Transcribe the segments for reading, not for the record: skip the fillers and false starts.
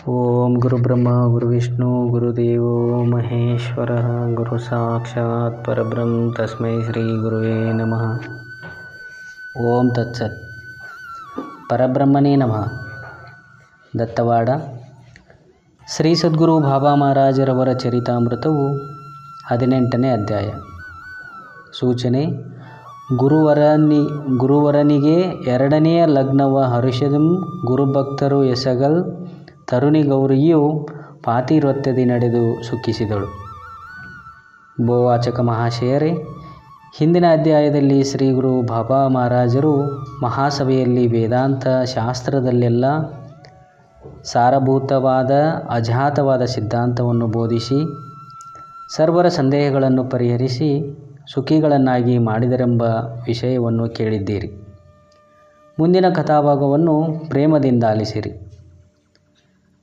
ಓಂ ಗುರುಬ್ರಹ್ಮ ಗುರುವಿಷ್ಣು ಗುರುದೇವೋ ಮಹೇಶ್ವರ ಗುರು ಸಾಕ್ಷಾತ್ ಪರಬ್ರಹ್ಮ ತಸ್ಮೈ ಶ್ರೀ ಗುರುವೇ ನಮಃ. ಓಂ ತತ್ಸತ್. ಪರಬ್ರಹ್ಮನೇ ನಮಃ. ದತ್ತವಾಡ ಶ್ರೀ ಸದ್ಗುರು ಬಾಬಾ ಮಹಾರಾಜರವರ ಚರಿತಾಮೃತವು 18ನೇ ಅಧ್ಯಾಯ. ಸೂಚನೆ: ಗುರುವರನಿಗೆ 2ನೆಯ ಲಗ್ನವ ಹರುಷದಂ ಗುರುಭಕ್ತರು ಎಸಗಲ್ ತರುಣಿ ಗೌರಿಯು ಪಾತಿವ್ರತ್ಯದಿ ನಡೆದು ಸುಖಿಸಿದಳು. ಬೋವಾಚಕ ಮಹಾಶಯರೇ, ಹಿಂದಿನ ಅಧ್ಯಾಯದಲ್ಲಿ ಶ್ರೀ ಗುರು ಬಾಬಾ ಮಹಾರಾಜರು ಮಹಾಸಭೆಯಲ್ಲಿ ವೇದಾಂತ ಶಾಸ್ತ್ರದಲ್ಲೆಲ್ಲ ಸಾರಭೂತವಾದ ಅಜಾತವಾದ ಸಿದ್ಧಾಂತವನ್ನು ಬೋಧಿಸಿ ಸರ್ವರ ಸಂದೇಹಗಳನ್ನು ಪರಿಹರಿಸಿ ಸುಖಿಗಳನ್ನಾಗಿ ಮಾಡಿದರೆಂಬ ವಿಷಯವನ್ನು ಕೇಳಿದ್ದೀರಿ. ಮುಂದಿನ ಕಥಾಭಾಗವನ್ನು ಪ್ರೇಮದಿಂದ ಆಲಿಸಿರಿ.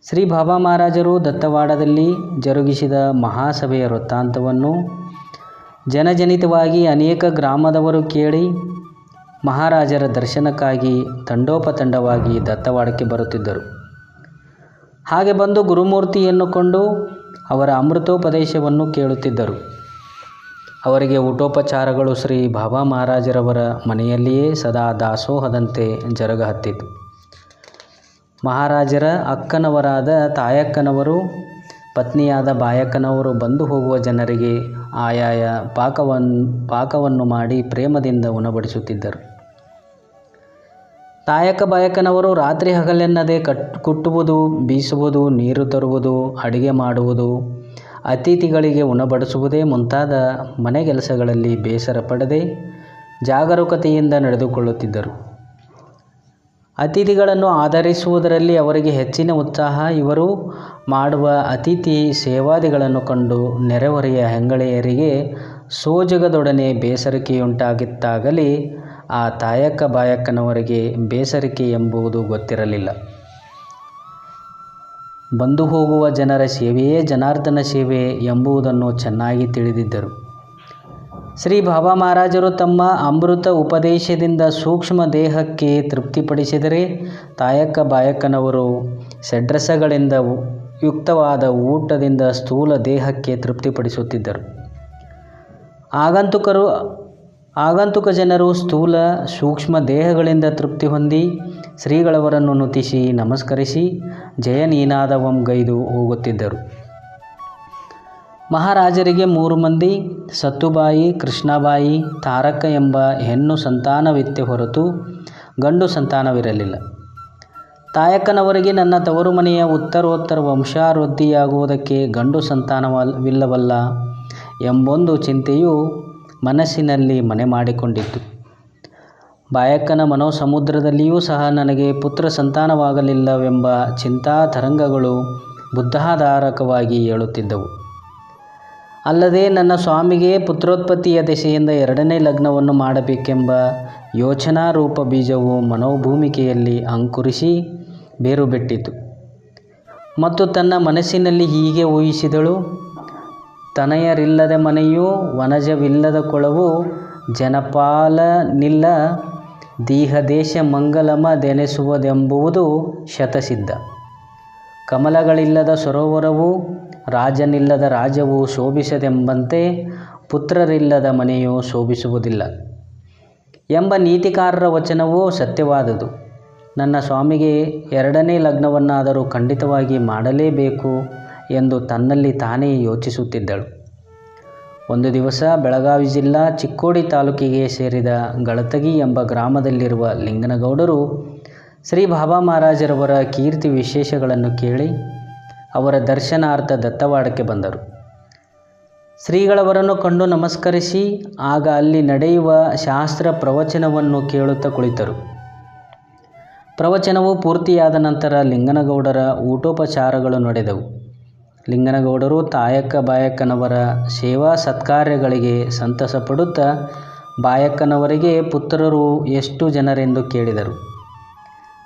ಶ್ರೀ ಬಾಬಾ ಮಹಾರಾಜರು ದತ್ತವಾಡದಲ್ಲಿ ಜರುಗಿಸಿದ ಮಹಾಸಭೆಯ ವೃತ್ತಾಂತವನ್ನು ಜನಜನಿತವಾಗಿ ಅನೇಕ ಗ್ರಾಮದವರು ಕೇಳಿ ಮಹಾರಾಜರ ದರ್ಶನಕ್ಕಾಗಿ ತಂಡೋಪತಂಡವಾಗಿ ದತ್ತವಾಡಕ್ಕೆ ಬರುತ್ತಿದ್ದರು. ಹಾಗೆ ಬಂದು ಗುರುಮೂರ್ತಿಯನ್ನು ಕೊಂಡು ಅವರ ಅಮೃತೋಪದೇಶವನ್ನು ಕೇಳುತ್ತಿದ್ದರು. ಅವರಿಗೆ ಊಟೋಪಚಾರಗಳು ಶ್ರೀ ಬಾಬಾ ಮಹಾರಾಜರವರ ಮನೆಯಲ್ಲಿಯೇ ಸದಾ ದಾಸೋಹದಂತೆ ಜರುಗಹತ್ತಿತು. ಮಹಾರಾಜರ ಅಕ್ಕನವರಾದ ತಾಯಕ್ಕನವರು, ಪತ್ನಿಯಾದ ಬಾಯಕ್ಕನವರು ಬಂದು ಹೋಗುವ ಜನರಿಗೆ ಆಯಾಯ ಪಾಕವನ್ನು ಮಾಡಿ ಪ್ರೇಮದಿಂದ ಉಣಬಡಿಸುತ್ತಿದ್ದರು. ತಾಯಕ್ಕ ಬಾಯಕ್ಕನವರು ರಾತ್ರಿ ಹಗಲೆನ್ನದೆ ಕುಟ್ಟುವುದು, ಬೀಸುವುದು, ನೀರು ತರುವುದು, ಅಡಿಗೆ ಮಾಡುವುದು, ಅತಿಥಿಗಳಿಗೆ ಉಣಬಡಿಸುವುದೇ ಮುಂತಾದ ಮನೆಗೆಲಸಗಳಲ್ಲಿ ಬೇಸರ ಪಡದೆ ಜಾಗರೂಕತೆಯಿಂದ ನಡೆದುಕೊಳ್ಳುತ್ತಿದ್ದರು. ಅತಿಥಿಗಳನ್ನು ಆಧರಿಸುವುದರಲ್ಲಿ ಅವರಿಗೆ ಹೆಚ್ಚಿನ ಉತ್ಸಾಹ. ಇವರು ಮಾಡುವ ಅತಿಥಿ ಸೇವಾದಿಗಳನ್ನು ಕಂಡು ನೆರೆಹೊರೆಯ ಹೆಂಗಳೆಯರಿಗೆ ಸೋಜಗದೊಡನೆ ಬೇಸರಿಕೆಯುಂಟಾಗಿತ್ತಾಗಲಿ ಆ ತಾಯಕ್ಕ ಬಾಯಕ್ಕನವರಿಗೆ ಬೇಸರಿಕೆ ಎಂಬುದು ಗೊತ್ತಿರಲಿಲ್ಲ. ಬಂದು ಹೋಗುವ ಜನರ ಸೇವೆಯೇ ಜನಾರ್ದನ ಸೇವೆ ಎಂಬುದನ್ನು ಚೆನ್ನಾಗಿ ತಿಳಿದಿದ್ದರು. ಶ್ರೀ ಬಾಬಾ ಮಹಾರಾಜರು ತಮ್ಮ ಅಮೃತ ಉಪದೇಶದಿಂದ ಸೂಕ್ಷ್ಮ ದೇಹಕ್ಕೆ ತೃಪ್ತಿಪಡಿಸಿದರೆ, ತಾಯಕ್ಕ ಬಾಯಕ್ಕನವರು ಷಡ್ರಸಗಳಿಂದ ಯುಕ್ತವಾದ ಊಟದಿಂದ ಸ್ಥೂಲ ದೇಹಕ್ಕೆ ತೃಪ್ತಿಪಡಿಸುತ್ತಿದ್ದರು. ಆಗಂತುಕ ಜನರು ಸ್ಥೂಲ ಸೂಕ್ಷ್ಮ ದೇಹಗಳಿಂದ ತೃಪ್ತಿ ಹೊಂದಿ ಶ್ರೀಗಳವರನ್ನು ನುತಿಸಿ ನಮಸ್ಕರಿಸಿ ಜಯ ನೀನಾದವಂ ಗೈದು ಹೋಗುತ್ತಿದ್ದರು. ಮಹಾರಾಜರಿಗೆ 3 ಮಂದಿ ಸತ್ತುಬಾಯಿ, ಕೃಷ್ಣಬಾಯಿ, ತಾರಕ್ಕ ಎಂಬ ಹೆಣ್ಣು ಸಂತಾನವಿತ್ತೆ ಹೊರತು ಗಂಡು ಸಂತಾನವಿರಲಿಲ್ಲ. ತಾಯಕ್ಕನವರಿಗೆ ನನ್ನ ತವರು ಮನೆಯ ಉತ್ತರೋತ್ತರ ವಂಶಾವೃದ್ಧಿಯಾಗುವುದಕ್ಕೆ ಗಂಡು ಸಂತಾನವಿಲ್ಲವಲ್ಲ ಎಂಬೊಂದು ಚಿಂತೆಯು ಮನಸ್ಸಿನಲ್ಲಿ ಮನೆ ಮಾಡಿಕೊಂಡಿತ್ತು. ಬಾಯಕ್ಕನ ಮನೋಸಮುದ್ರದಲ್ಲಿಯೂ ಸಹ ನನಗೆ ಪುತ್ರ ಸಂತಾನವಾಗಲಿಲ್ಲವೆಂಬ ಚಿಂತಾ ತರಂಗಗಳು ಬುದ್ಧಾಧಾರಕವಾಗಿ ಏಳುತ್ತಿದ್ದವು. ಅಲ್ಲದೆ ನನ್ನ ಸ್ವಾಮಿಗೆ ಪುತ್ರೋತ್ಪತ್ತಿಯ ದೆಸೆಯಿಂದ 2ನೇ ಲಗ್ನವನ್ನು ಮಾಡಬೇಕೆಂಬ ಯೋಚನಾರೂಪ ಬೀಜವು ಮನೋಭೂಮಿಕೆಯಲ್ಲಿ ಅಂಕುರಿಸಿ ಬೇರು ಬಿಟ್ಟಿತು. ಮತ್ತು ತನ್ನ ಮನಸ್ಸಿನಲ್ಲಿ ಹೀಗೆ ಊಹಿಸಿದಳು: ತನಯರಿಲ್ಲದ ಮನೆಯೂ ವನಜವಿಲ್ಲದ ಕೊಳವು ಜನಪಾಲನಿಲ್ಲ, ದೀಹದೇಶ ಮಂಗಲಮದೆನಿಸುವುದೆಂಬುದು ಶತಸಿದ್ಧ. ಕಮಲಗಳಿಲ್ಲದ ಸರೋವರವು ರಾಜನಿಲ್ಲದ ರಾಜ್ಯವು ಶೋಭಿಸದೆಂಬಂತೆ ಪುತ್ರರಿಲ್ಲದ ಮನೆಯು ಶೋಭಿಸುವುದಿಲ್ಲ ಎಂಬ ನೀತಿಕಾರರ ವಚನವು ಸತ್ಯವಾದುದು. ನನ್ನ ಸ್ವಾಮಿಗೆ 2ನೇ ಲಗ್ನವನ್ನಾದರೂ ಖಂಡಿತವಾಗಿ ಮಾಡಲೇಬೇಕು ಎಂದು ತನ್ನಲ್ಲಿ ತಾನೇ ಯೋಚಿಸುತ್ತಿದ್ದಳು. ಒಂದು ದಿವಸ ಬೆಳಗಾವಿ ಜಿಲ್ಲಾ ಚಿಕ್ಕೋಡಿ ತಾಲೂಕಿಗೆ ಸೇರಿದ ಗಳತಗಿ ಎಂಬ ಗ್ರಾಮದಲ್ಲಿರುವ ಲಿಂಗನಗೌಡರು ಶ್ರೀ ಬಾಬಾ ಮಹಾರಾಜರವರ ಕೀರ್ತಿ ವಿಶೇಷಗಳನ್ನು ಕೇಳಿ ಅವರ ದರ್ಶನಾರ್ಥ ದತ್ತವಾಡಕ್ಕೆ ಬಂದರು. ಶ್ರೀಗಳವರನ್ನು ಕಂಡು ನಮಸ್ಕರಿಸಿ ಆಗ ಅಲ್ಲಿ ನಡೆಯುವ ಶಾಸ್ತ್ರ ಪ್ರವಚನವನ್ನು ಕೇಳುತ್ತಾ ಕುಳಿತರು. ಪ್ರವಚನವು ಪೂರ್ತಿಯಾದ ನಂತರ ಲಿಂಗನಗೌಡರ ಊಟೋಪಚಾರಗಳು ನಡೆದವು. ಲಿಂಗನಗೌಡರು ತಾಯಕ್ಕ ಬಾಯಕ್ಕನವರ ಸೇವಾ ಸತ್ಕಾರ್ಯಗಳಿಗೆ ಸಂತಸ ಪಡುತ್ತಾ ಬಾಯಕ್ಕನವರಿಗೆ ಪುತ್ರರು ಎಷ್ಟು ಜನರೆಂದು ಕೇಳಿದರು.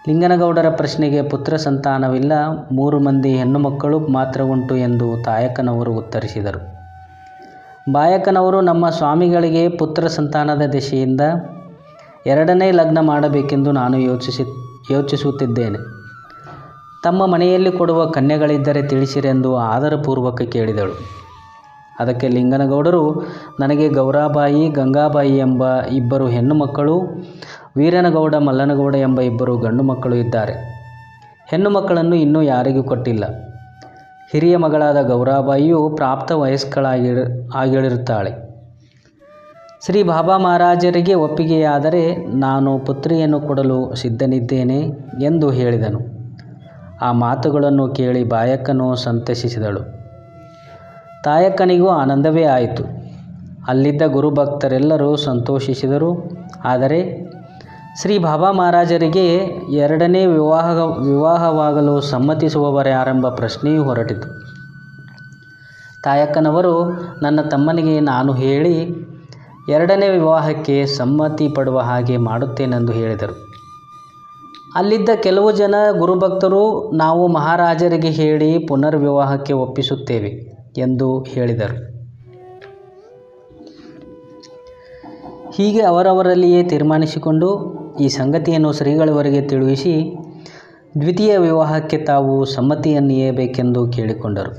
ಲಿಂಗನಗೌಡರ ಪ್ರಶ್ನೆಗೆ ಪುತ್ರ ಸಂತಾನವಿಲ್ಲ, 3 ಮಂದಿ ಹೆಣ್ಣು ಮಕ್ಕಳು ಮಾತ್ರ ಉಂಟು ಎಂದು ತಾಯಕ್ಕನವರು ಉತ್ತರಿಸಿದರು. ಬಾಯಕ್ಕನವರು ನಮ್ಮ ಸ್ವಾಮಿಗಳಿಗೆ ಪುತ್ರ ಸಂತಾನದ ದೆಸೆಯಿಂದ 2ನೇ ಲಗ್ನ ಮಾಡಬೇಕೆಂದು ನಾನು ಯೋಚಿಸುತ್ತಿದ್ದೇನೆ. ತಮ್ಮ ಮನೆಯಲ್ಲಿ ಕೊಡುವ ಕನ್ಯೆಗಳಿದ್ದರೆ ತಿಳಿಸಿರೆಂದು ಆದರಪೂರ್ವಕ ಕೇಳಿದಳು. ಅದಕ್ಕೆ ಲಿಂಗನಗೌಡರು, ನನಗೆ ಗೌರಾಬಾಯಿ, ಗಂಗಾಬಾಯಿ ಎಂಬ ಇಬ್ಬರು ಹೆಣ್ಣು ಮಕ್ಕಳು, ವೀರನಗೌಡ, ಮಲ್ಲನಗೌಡ ಎಂಬ ಇಬ್ಬರು ಗಂಡು ಮಕ್ಕಳು ಇದ್ದಾರೆ. ಹೆಣ್ಣು ಮಕ್ಕಳನ್ನು ಇನ್ನೂ ಯಾರಿಗೂ ಕೊಟ್ಟಿಲ್ಲ. ಹಿರಿಯ ಮಗಳಾದ ಗೌರಾಬಾಯಿಯು ಪ್ರಾಪ್ತ ವಯಸ್ಕಳಾಗಿರುತ್ತಾಳೆ. ಶ್ರೀ ಬಾಬಾ ಮಹಾರಾಜರಿಗೆ ಒಪ್ಪಿಗೆಯಾದರೆ ನಾನು ಪುತ್ರಿಯನ್ನು ಕೊಡಲು ಸಿದ್ಧನಿದ್ದೇನೆ ಎಂದು ಹೇಳಿದನು. ಆ ಮಾತುಗಳನ್ನು ಕೇಳಿ ಬಾಯಕ್ಕನು ಸಂತಸಿಸಿದಳು. ತಾಯಕ್ಕನಿಗೂ ಆನಂದವೇ ಆಯಿತು. ಅಲ್ಲಿದ್ದ ಗುರುಭಕ್ತರೆಲ್ಲರೂ ಸಂತೋಷಿಸಿದರು. ಆದರೆ ಶ್ರೀ ಬಾಬಾ ಮಹಾರಾಜರಿಗೆ ಎರಡನೇ ವಿವಾಹವಾಗಲು ಸಮ್ಮತಿಸುವವರ್ಯಾರೆಂಬ ಪ್ರಶ್ನೆಯೂ ಹೊರಟಿತು. ತಾಯಕ್ಕನವರು, ನನ್ನ ತಮ್ಮನಿಗೆ ನಾನು ಹೇಳಿ ಎರಡನೇ ವಿವಾಹಕ್ಕೆ ಸಮ್ಮತಿ ಪಡುವ ಹಾಗೆ ಮಾಡುತ್ತೇನೆಂದು ಹೇಳಿದರು. ಅಲ್ಲಿದ್ದ ಕೆಲವು ಜನ ಗುರುಭಕ್ತರು, ನಾವು ಮಹಾರಾಜರಿಗೆ ಹೇಳಿ ಪುನರ್ವಿವಾಹಕ್ಕೆ ಒಪ್ಪಿಸುತ್ತೇವೆ ಎಂದು ಹೇಳಿದರು. ಹೀಗೆ ಅವರವರಲ್ಲಿಯೇ ತೀರ್ಮಾನಿಸಿಕೊಂಡು ಈ ಸಂಗತಿಯನ್ನು ಶ್ರೀಗಳವರಿಗೆ ತಿಳಿಸಿ ದ್ವಿತೀಯ ವಿವಾಹಕ್ಕೆ ತಾವು ಸಮ್ಮತಿಯನ್ನಿಯಬೇಕೆಂದು ಕೇಳಿಕೊಂಡರು.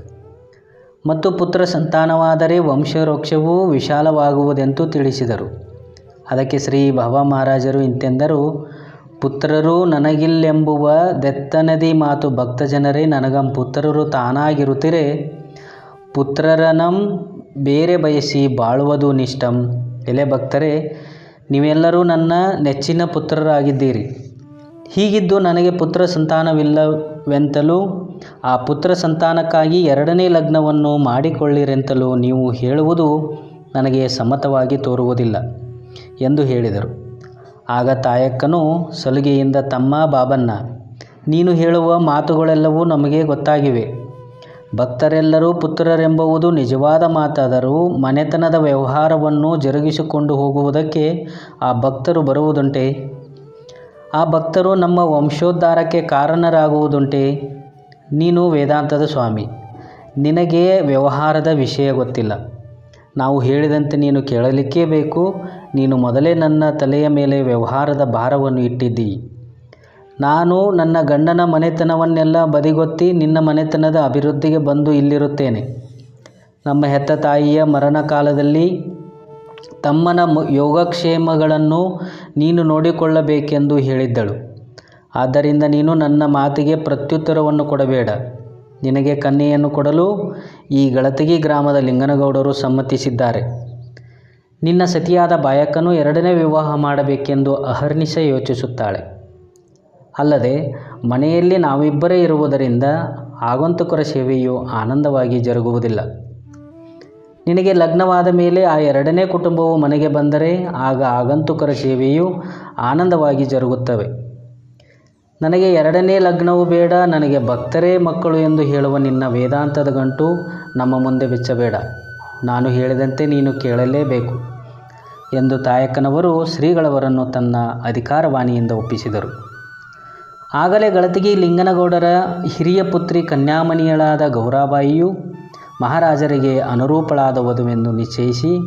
ಮತ್ತು ಪುತ್ರ ಸಂತಾನವಾದರೆ ವಂಶವೃಕ್ಷವೂ ವಿಶಾಲವಾಗುವುದೆಂದು ತಿಳಿಸಿದರು. ಅದಕ್ಕೆ ಶ್ರೀ ಬಾಬಾ ಮಹಾರಾಜರು ಇಂತೆಂದರು, ಪುತ್ರರು ನನಗಿಲ್ಲೆಂಬುವ ದೆತ್ತನದಿ ಮಾತು ಭಕ್ತಜನರೇ, ನನಗಂ ಪುತ್ರರು ತಾನಾಗಿರುತ್ತಿರೆ ಪುತ್ರರನಂ ಬೇರೆ ಬಯಸಿ ಬಾಳುವುದು ನಿಷ್ಠಂ. ಎಲೆ ಭಕ್ತರೇ, ನೀವೆಲ್ಲರೂ ನನ್ನ ನೆಚ್ಚಿನ ಪುತ್ರರಾಗಿದ್ದೀರಿ. ಹೀಗಿದ್ದು ನನಗೆ ಪುತ್ರ ಸಂತಾನವಿಲ್ಲವೆಂತಲೂ ಆ ಪುತ್ರ ಸಂತಾನಕ್ಕಾಗಿ ಎರಡನೇ ಲಗ್ನವನ್ನು ಮಾಡಿಕೊಳ್ಳಿರೆಂತಲೂ ನೀವು ಹೇಳುವುದು ನನಗೆ ಸಮ್ಮತವಾಗಿ ತೋರುವುದಿಲ್ಲ ಎಂದು ಹೇಳಿದರು. ಆಗ ತಾಯಕ್ಕನು ಸಲುಗೆಯಿಂದ, ತಮ್ಮ ಬಾಬಣ್ಣ, ನೀನು ಹೇಳುವ ಮಾತುಗಳೆಲ್ಲವೂ ನಮಗೆ ಗೊತ್ತಾಗಿವೆ. ಭಕ್ತರೆಲ್ಲರೂ ಪುತ್ರರೆಂಬುವುದು ನಿಜವಾದ ಮಾತಾದರೂ ಮನೆತನದ ವ್ಯವಹಾರವನ್ನು ಜರುಗಿಸಿಕೊಂಡು ಹೋಗುವುದಕ್ಕೆ ಆ ಭಕ್ತರು ಬರುವುದುಂಟೆ? ಆ ಭಕ್ತರು ನಮ್ಮ ವಂಶೋದ್ಧಾರಕ್ಕೆ ಕಾರಣರಾಗುವುದುಂಟೆ? ನೀನು ವೇದಾಂತದ ಸ್ವಾಮಿ, ನಿನಗೆ ವ್ಯವಹಾರದ ವಿಷಯ ಗೊತ್ತಿಲ್ಲ. ನಾವು ಹೇಳಿದಂತೆ ನೀನು ಕೇಳಲಿಕ್ಕೇ ಬೇಕು. ನೀನು ಮೊದಲೇ ನನ್ನ ತಲೆಯ ಮೇಲೆ ವ್ಯವಹಾರದ ಭಾರವನ್ನು ಇಟ್ಟಿದ್ದೀ. ನಾನು ನನ್ನ ಗಂಡನ ಮನೆತನವನ್ನೆಲ್ಲ ಬದಿಗೊತ್ತಿ ನಿನ್ನ ಮನೆತನದ ಅಭಿವೃದ್ಧಿಗೆ ಬಂದು ಇಲ್ಲಿರುತ್ತೇನೆ. ನಮ್ಮ ಹೆತ್ತ ತಾಯಿಯ ಮರಣ ಕಾಲದಲ್ಲಿ ತಮ್ಮನ ಯೋಗಕ್ಷೇಮಗಳನ್ನು ನೀನು ನೋಡಿಕೊಳ್ಳಬೇಕೆಂದು ಹೇಳಿದ್ದಳು. ಆದ್ದರಿಂದ ನೀನು ನನ್ನ ಮಾತಿಗೆ ಪ್ರತ್ಯುತ್ತರವನ್ನು ಕೊಡಬೇಡ. ನಿನಗೆ ಕನ್ಯೆಯನ್ನು ಕೊಡಲು ಈ ಗಳತಗಿ ಗ್ರಾಮದ ಲಿಂಗನಗೌಡರು ಸಮ್ಮತಿಸಿದ್ದಾರೆ. ನಿನ್ನ ಸತಿಯಾದ ಬಾಯಕ್ಕನು ಎರಡನೇ ವಿವಾಹ ಮಾಡಬೇಕೆಂದು ಅಹರ್ನಿಶ ಯೋಚಿಸುತ್ತಾಳೆ. ಅಲ್ಲದೆ ಮನೆಯಲ್ಲಿ ನಾವಿಬ್ಬರೇ ಇರುವುದರಿಂದ ಆಗಂತುಕರ ಸೇವೆಯು ಆನಂದವಾಗಿ ಜರುಗುವುದಿಲ್ಲ. ನಿನಗೆ ಲಗ್ನವಾದ ಮೇಲೆ ಆ ಎರಡನೇ ಕುಟುಂಬವು ಮನೆಗೆ ಬಂದರೆ ಆಗ ಆಗಂತುಕರ ಸೇವೆಯು ಆನಂದವಾಗಿ ಜರುಗುತ್ತವೆ. ನನಗೆ ಎರಡನೇ ಲಗ್ನವೂ ಬೇಡ, ನನಗೆ ಭಕ್ತರೇ ಮಕ್ಕಳು ಎಂದು ಹೇಳುವ ನಿನ್ನ ವೇದಾಂತದ ಗಂಟು ನಮ್ಮ ಮುಂದೆ ಬಿಚ್ಚಬೇಡ. ನಾನು ಹೇಳಿದಂತೆ ನೀನು ಕೇಳಲೇಬೇಕು ಎಂದು ತಾಯಕ್ಕನವರು ಶ್ರೀಗಳವರನ್ನು ತನ್ನ ಅಧಿಕಾರವಾಣಿಯಿಂದ ಒಪ್ಪಿಸಿದರು. ಆಗಲೇ ಗಳತಗಿ ಲಿಂಗನಗೌಡರ ಹಿರಿಯ ಪುತ್ರಿ ಕನ್ಯಾಮಣಿಯಳಾದ ಗೌರಾಬಾಯಿಯು ಮಹಾರಾಜರಿಗೆ ಅನುರೂಪಳಾದ ವಧುವೆಂದು ನಿಶ್ಚಯಿಸಿ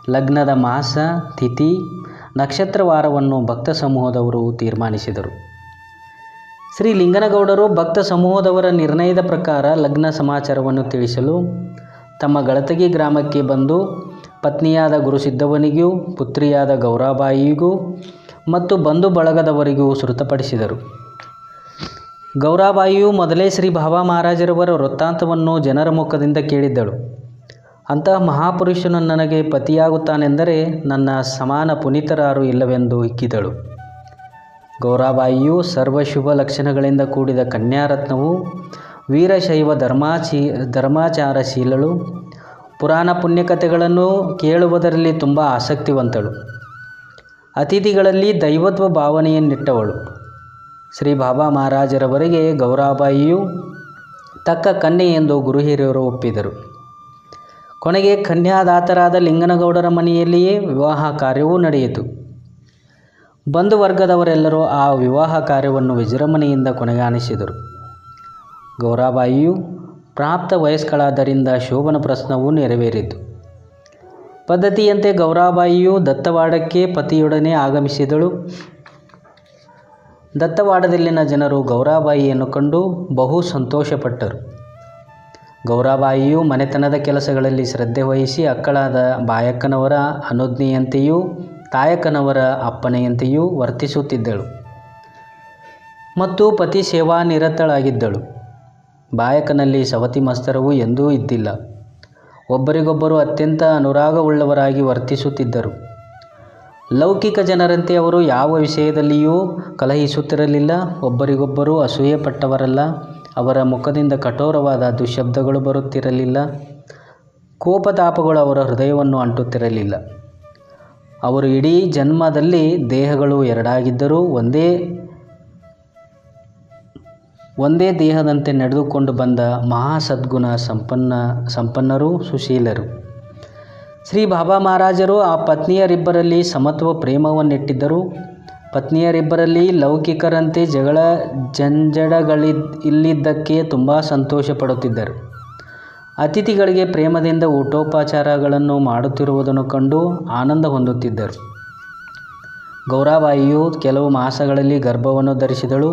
ಲಗ್ನದ ಮಾಸ, ತಿಥಿ, ನಕ್ಷತ್ರವಾರವನ್ನು ಭಕ್ತ ಸಮೂಹದವರು ತೀರ್ಮಾನಿಸಿದರು. ಶ್ರೀ ಲಿಂಗನಗೌಡರು ಭಕ್ತ ಸಮೂಹದವರ ನಿರ್ಣಯದ ಪ್ರಕಾರ ಲಗ್ನ ಸಮಾಚಾರವನ್ನು ತಿಳಿಸಲು ತಮ್ಮ ಗಳತಗಿ ಗ್ರಾಮಕ್ಕೆ ಬಂದು ಪತ್ನಿಯಾದ ಗುರುಸಿದ್ದವನಿಗೂ ಪುತ್ರಿಯಾದ ಗೌರಾಬಾಯಿಗೂ ಮತ್ತು ಬಂಧು ಬಳಗದವರಿಗೂ ಶ್ರುತಪಡಿಸಿದರು. ಗೌರಾಬಾಯಿಯು ಮೊದಲೇ ಶ್ರೀ ಬಾಬಾ ಮಹಾರಾಜರವರ ವೃತ್ತಾಂತವನ್ನು ಜನರ ಮುಖದಿಂದ ಕೇಳಿದ್ದಳು. ಅಂತಹ ಮಹಾಪುರುಷನು ನನಗೆ ಪತಿಯಾಗುತ್ತಾನೆಂದರೆ ನನ್ನ ಸಮಾನ ಪುನೀತರಾರು ಇಲ್ಲವೆಂದು ಹಿಗ್ಗಿದಳು. ಗೌರಾಬಾಯಿಯು ಸರ್ವಶುಭ ಲಕ್ಷಣಗಳಿಂದ ಕೂಡಿದ ಕನ್ಯಾರತ್ನವು, ವೀರಶೈವ ಧರ್ಮಾಚಾರಶೀಲಳು, ಪುರಾಣ ಪುಣ್ಯಕಥೆಗಳನ್ನು ಕೇಳುವುದರಲ್ಲಿ ತುಂಬ ಆಸಕ್ತಿವಂತಳು, ಅತಿಥಿಗಳಲ್ಲಿ ದೈವತ್ವ ಭಾವನೆಯನ್ನಿಟ್ಟವಳು. ಶ್ರೀ ಬಾಬಾ ಮಹಾರಾಜರವರಿಗೆ ಗೌರಾಬಾಯಿಯು ತಕ್ಕ ಕನ್ಯೆ ಎಂದು ಗುರು ಹಿರಿಯರು ಒಪ್ಪಿದರು. ಕೊನೆಗೆ ಕನ್ಯಾದಾತರಾದ ಲಿಂಗನಗೌಡರ ಮನೆಯಲ್ಲಿಯೇ ವಿವಾಹ ಕಾರ್ಯವೂ ನಡೆಯಿತು. ಬಂಧುವರ್ಗದವರೆಲ್ಲರೂ ಆ ವಿವಾಹ ಕಾರ್ಯವನ್ನು ವಿಜೃಂಭಣೆಯಿಂದ ಕೊನೆಗಾಣಿಸಿದರು. ಗೌರಾಬಾಯಿಯು ಪ್ರಾಪ್ತ ವಯಸ್ಕಳಾದ್ದರಿಂದ ಶೋಭನ ಪ್ರಶ್ನವೂ ನೆರವೇರಿತು. ಪದ್ಧತಿಯಂತೆ ಗೌರಾಬಾಯಿಯು ದತ್ತವಾಡಕ್ಕೆ ಪತಿಯೊಡನೆ ಆಗಮಿಸಿದಳು. ದತ್ತವಾಡದಲ್ಲಿನ ಜನರು ಗೌರಾಬಾಯಿಯನ್ನು ಕಂಡು ಬಹು ಸಂತೋಷಪಟ್ಟರು. ಗೌರಾಬಾಯಿಯು ಮನೆತನದ ಕೆಲಸಗಳಲ್ಲಿ ಶ್ರದ್ಧೆ ವಹಿಸಿ ಅಕ್ಕಳಾದ ಬಾಯಕ್ಕನವರ ಅನುಜ್ಞೆಯಂತೆಯೂ ತಾಯಕ್ಕನವರ ಅಪ್ಪಣೆಯಂತೆಯೂ ವರ್ತಿಸುತ್ತಿದ್ದಳು ಮತ್ತು ಪತಿ ಸೇವಾನಿರತಳಾಗಿದ್ದಳು. ಬಾಯಕ್ಕನಲ್ಲಿ ಸವತಿ ಮತ್ಸರವು ಎಂದೂ ಇದ್ದಿಲ್ಲ. ಒಬ್ಬರಿಗೊಬ್ಬರು ಅತ್ಯಂತ ಅನುರಾಗವುಳ್ಳವರಾಗಿ ವರ್ತಿಸುತ್ತಿದ್ದರು. ಲೌಕಿಕ ಜನರಂತೆ ಅವರು ಯಾವ ವಿಷಯದಲ್ಲಿಯೂ ಕಲಹಿಸುತ್ತಿರಲಿಲ್ಲ. ಒಬ್ಬರಿಗೊಬ್ಬರು ಅಸೂಯೆಪಟ್ಟವರಲ್ಲ. ಅವರ ಮುಖದಿಂದ ಕಠೋರವಾದ ದುಶ್ಶಬ್ದಗಳು ಬರುತ್ತಿರಲಿಲ್ಲ. ಕೋಪತಾಪಗಳು ಅವರ ಹೃದಯವನ್ನು ಅಂಟುತ್ತಿರಲಿಲ್ಲ. ಅವರು ಇಡೀ ಜನ್ಮದಲ್ಲಿ ದೇಹಗಳು ಎರಡಾಗಿದ್ದರೂ ಒಂದೇ ದೇಹದಂತೆ ನಡೆದುಕೊಂಡು ಬಂದ ಮಹಾಸದ್ಗುಣ ಸಂಪನ್ನರೂ ಸುಶೀಲರು. ಶ್ರೀ ಬಾಬಾ ಮಹಾರಾಜರು ಆ ಪತ್ನಿಯರಿಬ್ಬರಲ್ಲಿ ಸಮತ್ವ ಪ್ರೇಮವನ್ನಿಟ್ಟಿದ್ದರು. ಪತ್ನಿಯರಿಬ್ಬರಲ್ಲಿ ಲೌಕಿಕರಂತೆ ಜಗಳ ಇಲ್ಲಿದ್ದಕ್ಕೆ ತುಂಬ ಸಂತೋಷ ಪಡುತ್ತಿದ್ದರು. ಅತಿಥಿಗಳಿಗೆ ಪ್ರೇಮದಿಂದ ಊಟೋಪಚಾರಗಳನ್ನು ಮಾಡುತ್ತಿರುವುದನ್ನು ಕಂಡು ಆನಂದ ಹೊಂದುತ್ತಿದ್ದರು. ಗೌರಾಬಾಯಿಯು ಕೆಲವು ಮಾಸಗಳಲ್ಲಿ ಗರ್ಭವನ್ನು ಧರಿಸಿದಳು.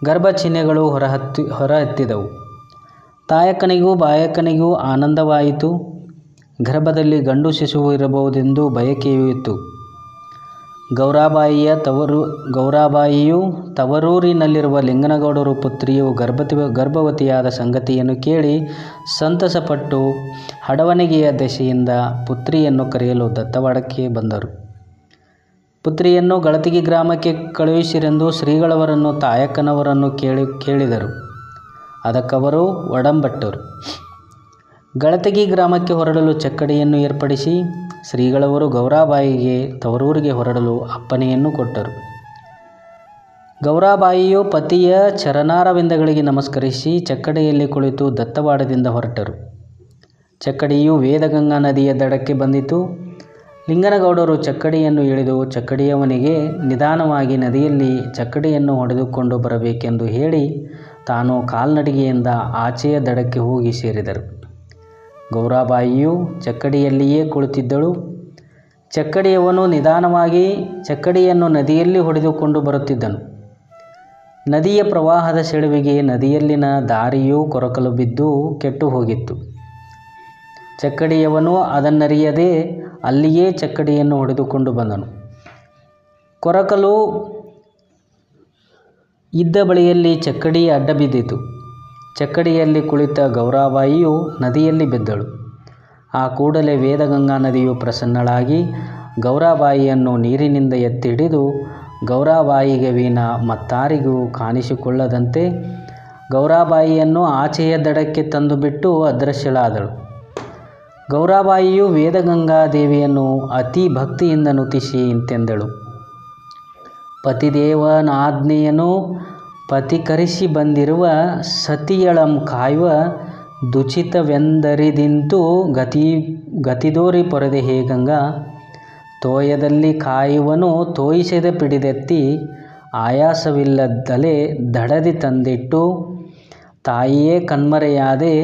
ಗರ್ಭಚಿಹ್ನೆಗಳು ಹೊರಹತ್ತಿದವು. ತಾಯಕ್ಕನಿಗೂ ಬಾಯಕ್ಕನಿಗೂ ಆನಂದವಾಯಿತು. ಗರ್ಭದಲ್ಲಿ ಗಂಡು ಶಿಶುವು ಇರಬಹುದೆಂದು ಬಯಕೆಯೂ ಇತ್ತು. ಗೌರಾಬಾಯಿಯು ತವರೂರಿನಲ್ಲಿರುವ ಲಿಂಗನಗೌಡರು ಪುತ್ರಿಯು ಗರ್ಭವತಿಯಾದ ಸಂಗತಿಯನ್ನು ಕೇಳಿ ಸಂತಸಪಟ್ಟು ಹಡವಣಿಗೆಯ ದೆಸೆಯಿಂದ ಪುತ್ರಿಯನ್ನು ಕರೆಯಲು ದತ್ತವಾಡಕ್ಕೆ ಬಂದರು. ಪುತ್ರಿಯನ್ನು ಗಳತಿಗಿ ಗ್ರಾಮಕ್ಕೆ ಕಳುಹಿಸಿರೆಂದು ಶ್ರೀಗಳವರನ್ನು ತಾಯಕ್ಕನವರನ್ನು ಕೇಳಿದರು. ಅದಕ್ಕವರು ಒಡಂಬಟ್ಟರು. ಗಳತಿಗಿ ಗ್ರಾಮಕ್ಕೆ ಹೊರಡಲು ಚಕ್ಕಡಿಯನ್ನು ಏರ್ಪಡಿಸಿ ಶ್ರೀಗಳವರು ಗೌರಾಬಾಯಿಗೆ ತವರೂರಿಗೆ ಹೊರಡಲು ಅಪ್ಪಣೆಯನ್ನು ಕೊಟ್ಟರು. ಗೌರಾಬಾಯಿಯು ಪತಿಯ ಚರಣಾರವಿಂದಗಳಿಗೆ ನಮಸ್ಕರಿಸಿ ಚಕ್ಕಡಿಯಲ್ಲಿ ಕುಳಿತು ದತ್ತವಾಡದಿಂದ ಹೊರಟರು. ಚಕ್ಕಡಿಯು ವೇದಗಂಗಾ ನದಿಯ ದಡಕ್ಕೆ ಬಂದಿತು. ಲಿಂಗನಗೌಡರು ಚಕ್ಕಡಿಯನ್ನು ಇಳಿದು ಚಕ್ಕಡಿಯವನಿಗೆ ನಿಧಾನವಾಗಿ ನದಿಯಲ್ಲಿ ಚಕ್ಕಡಿಯನ್ನು ಹೊಡೆದುಕೊಂಡು ಬರಬೇಕೆಂದು ಹೇಳಿ ತಾನು ಕಾಲ್ನಡಿಗೆಯಿಂದ ಆಚೆಯ ದಡಕ್ಕೆ ಹೋಗಿ ಸೇರಿದರು. ಗೌರಾಬಾಯಿಯು ಚಕ್ಕಡಿಯಲ್ಲಿಯೇ ಕುಳಿತಿದ್ದಳು. ಚಕ್ಕಡಿಯವನು ನಿಧಾನವಾಗಿ ಚಕ್ಕಡಿಯನ್ನು ನದಿಯಲ್ಲಿ ಹೊಡೆದುಕೊಂಡು ಬರುತ್ತಿದ್ದನು. ನದಿಯ ಪ್ರವಾಹದ ಸೆಳುವಿಗೆ ನದಿಯಲ್ಲಿನ ದಾರಿಯೂ ಕೊರಕಲು ಬಿದ್ದು ಕೆಟ್ಟು ಹೋಗಿತ್ತು. ಚಕ್ಕಡಿಯವನು ಅದನ್ನರಿಯದೆ ಅಲ್ಲಿಯೇ ಚಕ್ಕಡಿಯನ್ನು ಹೊಡೆದುಕೊಂಡು ಬಂದನು. ಕೊರಕಲು ಇದ್ದ ಬಳಿಯಲ್ಲಿ ಚಕ್ಕಡಿ ಅಡ್ಡ ಬಿದ್ದಿತು. ಚಕ್ಕಡಿಯಲ್ಲಿ ಕುಳಿತ ಗೌರಾಬಾಯಿಯು ನದಿಯಲ್ಲಿ ಬಿದ್ದಳು. ಆ ಕೂಡಲೇ ವೇದಗಂಗಾ ನದಿಯು ಪ್ರಸನ್ನಳಾಗಿ ಗೌರಾಬಾಯಿಯನ್ನು ನೀರಿನಿಂದ ಎತ್ತಿ ಹಿಡಿದು ಗೌರಾಬಾಯಿಗೆ ವಿನ ಮತ್ತಾರಿಗೂ ಕಾಣಿಸಿಕೊಳ್ಳದಂತೆ ಗೌರಾಬಾಯಿಯನ್ನು ಆಚೆಯ ದಡಕ್ಕೆ ತಂದು ಬಿಟ್ಟು ಅದೃಶ್ಯಳಾದಳು. ಗೌರಾಬಾಯಿಯು ವೇದಗಂಗಾ ದೇವಿಯನ್ನು ಅತಿ ಭಕ್ತಿಯಿಂದ ನುತಿಸಿ ಇಂತೆಂದಳು: ಪತಿದೇವನಾಜ್ಞೆಯನ್ನು ಪಥಿಕರಿಸಿ ಬಂದಿರುವ ಸತಿಯಳಂ ಕಾಯುವ ದುಚಿತವೆಂದರಿದಿಂತು ಗತಿದೋರಿ ಪೊರೆದೆ ಹೇ ಗಂಗಾ. ತೋಯದಲ್ಲಿ ಕಾಯುವನು ತೋಯಿಸದೆ ಪಿಡಿದೆತ್ತಿ ಆಯಾಸವಿಲ್ಲದಲೆ ದಡದಿ ತಂದಿಟ್ಟು ತಾಯಿಯೇ ಕಣ್ಮರೆಯಾದೆ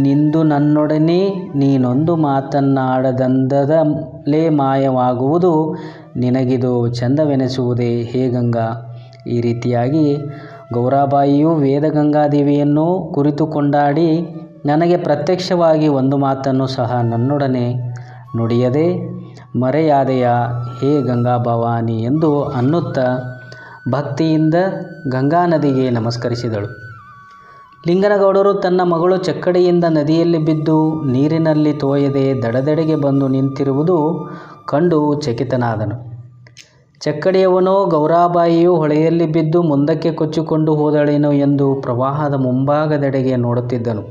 ನಿಂದು ನನ್ನೊಡನೆ ನೀನೊಂದು ಮಾತನ್ನಾಡದಂದಲೇ ಮಾಯವಾಗುವುದು ನಿನಗಿದು ಚಂದವೆನಿಸುವುದೇ ಹೇ ಗಂಗಾ. ಈ ರೀತಿಯಾಗಿ ಗೌರಾಬಾಯಿಯು ವೇದಗಂಗಾದೇವಿಯನ್ನು ಕುರಿತು ಕೊಂಡಾಡಿ ನನಗೆ ಪ್ರತ್ಯಕ್ಷವಾಗಿ ಒಂದು ಮಾತನ್ನು ಸಹ ನನ್ನೊಡನೆ ನುಡಿಯದೆ ಮರೆಯಾದೆಯ ಹೇ ಗಂಗಾ ಭವಾನಿ ಎಂದು ಅನ್ನುತ್ತಾ ಭಕ್ತಿಯಿಂದ ಗಂಗಾ ನದಿಗೆ ನಮಸ್ಕರಿಸಿದಳು. ಲಿಂಗನಗೌಡರು ತನ್ನ ಮಗಳು ಚಕ್ಕಡಿಯಿಂದ ನದಿಯಲ್ಲಿ ಬಿದ್ದು ನೀರಿನಲ್ಲಿ ತೋಯದೆ ದಡದೆಡೆಗೆ ಬಂದು ನಿಂತಿರುವುದು ಕಂಡು ಚಕಿತನಾದನು. ಚಕ್ಕಡಿಯವನು ಗೌರಾಬಾಯಿಯು ಹೊಳೆಯಲ್ಲಿ ಬಿದ್ದು ಮುಂದಕ್ಕೆ ಕೊಚ್ಚಿಕೊಂಡು ಹೋದಳೇನೋ ಎಂದು ಪ್ರವಾಹದ ಮುಂಭಾಗದೆಡೆಗೆ ನೋಡುತ್ತಿದ್ದನು.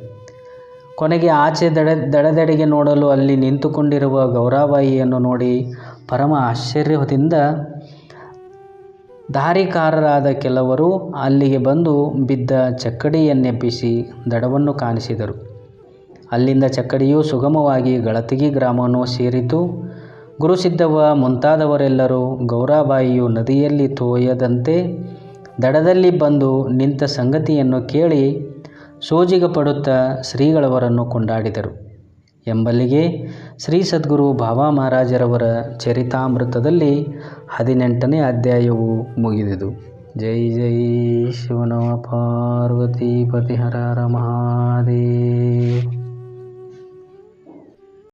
ಕೊನೆಗೆ ಆಚೆ ದಡದೆಡೆಗೆ ನೋಡಲು ಅಲ್ಲಿ ನಿಂತುಕೊಂಡಿರುವ ಗೌರಾಬಾಯಿಯನ್ನು ನೋಡಿ ಪರಮ ಆಶ್ಚರ್ಯದಿಂದ ದಾರಿಕಾರರಾದ ಕೆಲವರು ಅಲ್ಲಿಗೆ ಬಂದು ಬಿದ್ದ ಚಕ್ಕಡಿಯನ್ನೆಬ್ಬಿಸಿ ದಡವನ್ನು ಕಾಣಿಸಿದರು. ಅಲ್ಲಿಂದ ಚಕ್ಕಡಿಯು ಸುಗಮವಾಗಿ ಗಳತಿಗಿ ಗ್ರಾಮವನ್ನು ಸೇರಿತು. ಗುರುಸಿದ್ದವ್ವ ಮುಂತಾದವರೆಲ್ಲರೂ ಗೌರಾಬಾಯಿಯು ನದಿಯಲ್ಲಿ ತೋಯದಂತೆ ದಡದಲ್ಲಿ ಬಂದು ನಿಂತ ಸಂಗತಿಯನ್ನು ಕೇಳಿ ಸೋಜಿಗ ಪಡುತ್ತಾ ಶ್ರೀಗಳವರನ್ನು ಕೊಂಡಾಡಿದರು. ಎಂಬಲ್ಲಿಗೆ ಶ್ರೀ ಸದ್ಗುರು ಬಾಬಾ ಮಹಾರಾಜರವರ ಚರಿತಾಮೃತದಲ್ಲಿ 18ನೇ ಅಧ್ಯಾಯವು ಮುಗಿದಿತು. ಜೈ ಜೈ ಶಿವನಮ ಪಾರ್ವತಿ ಪತಿ ಹರ ಹರ ಮಹಾದೇವ.